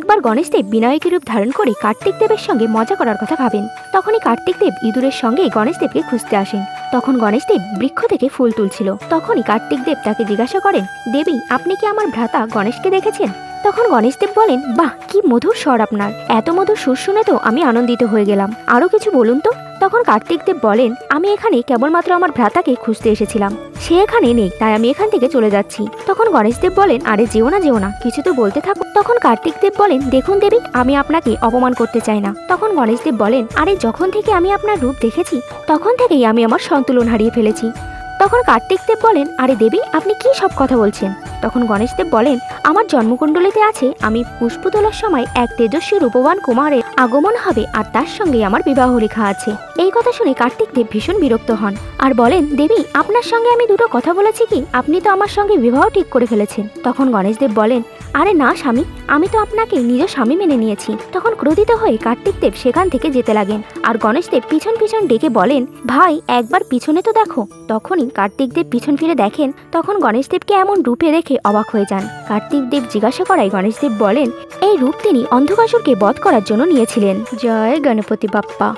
একবার গণেশদেব বিনায়কের রূপ ধারণ করে কার্তিক দেবের সঙ্গে মজা করার কথা ভাবেন। তখনই কার্তিক দেব ইঁদুরের সঙ্গে গণেশদেবকে খুঁজতে আসেন। তখন গণেশদেব বৃক্ষ থেকে ফুল তুলছিল। তখনই কার্তিক দেব তাকে জিজ্ঞাসা করেন, দেবী আপনি কি আমার ভ্রাতা গণেশকে দেখেছেন? তখন গণেশদেব বলেন, বাহ কি মধুর স্বর আপনার, এত মধুর সুর শুনে তো আমি আনন্দিত হয়ে গেলাম, আরো কিছু বলুন তো। তখন কার্তিক দেব বলেন, আমি এখানে কেবলমাত্র আমার ভ্রাতাকে খুঁজতে এসেছিলাম, সে এখানে নেই, তাই আমি এখান থেকে চলে যাচ্ছি। তখন গণেশদেব বলেন, আরে যেও না কিছু তো বলতে থাকো। তখন কার্তিক দেব বলেন, দেখুন দেবী আমি আপনাকে অপমান করতে চাই না। তখন গণেশদেব বলেন, আরে যখন থেকে আমি আপনার রূপ দেখেছি তখন থেকেই আমি আমার সন্তুলন হারিয়ে ফেলেছি। তখন কার্তিক দেব বলেন, আরে দেবী আপনি কি সব কথা বলছেন? তখন গণেশদেব বলেন, আমার জন্মকুণ্ডলিতে আছে আমি পুষ্প তোলার সময় এক তেজস্বী রূপবান কুমারের আগমন হবে আর তার সঙ্গে আমার বিবাহ লেখা আছে। এই কথা শুনে কার্তিক দেব ভীষণ বিরক্ত হন আর বলেন, দেবী আপনার সঙ্গে আমি দুটো কথা বলেছি কি, আপনি তো আমার সঙ্গে বিবাহ ঠিক করে ফেলেছেন। তখন গণেশদেব বলেন, আরে না স্বামী, আমি তো আপনাকে নিজ স্বামী মেনে নিয়েছি। তখন ক্রোধিত হয়ে কার্তিক দেব সেখান থেকে যেতে লাগেন আর গণেশদেব পিছন পিছন ডেকে বলেন, ভাই একবার পিছনে তো দেখো। তখনই কার্তিক দেব পিছন ফিরে দেখেন, তখন গণেশদেবকে এমন রূপে দেখে অবাক হয়ে যান। কার্তিক দেব জিজ্ঞাসা করায় গণেশদেব বলেন, এই রূপ তিনি অন্ধকাসুরকে বধ করার জন্য নিয়েছিলেন। জয় গণপতি বাপ্পা।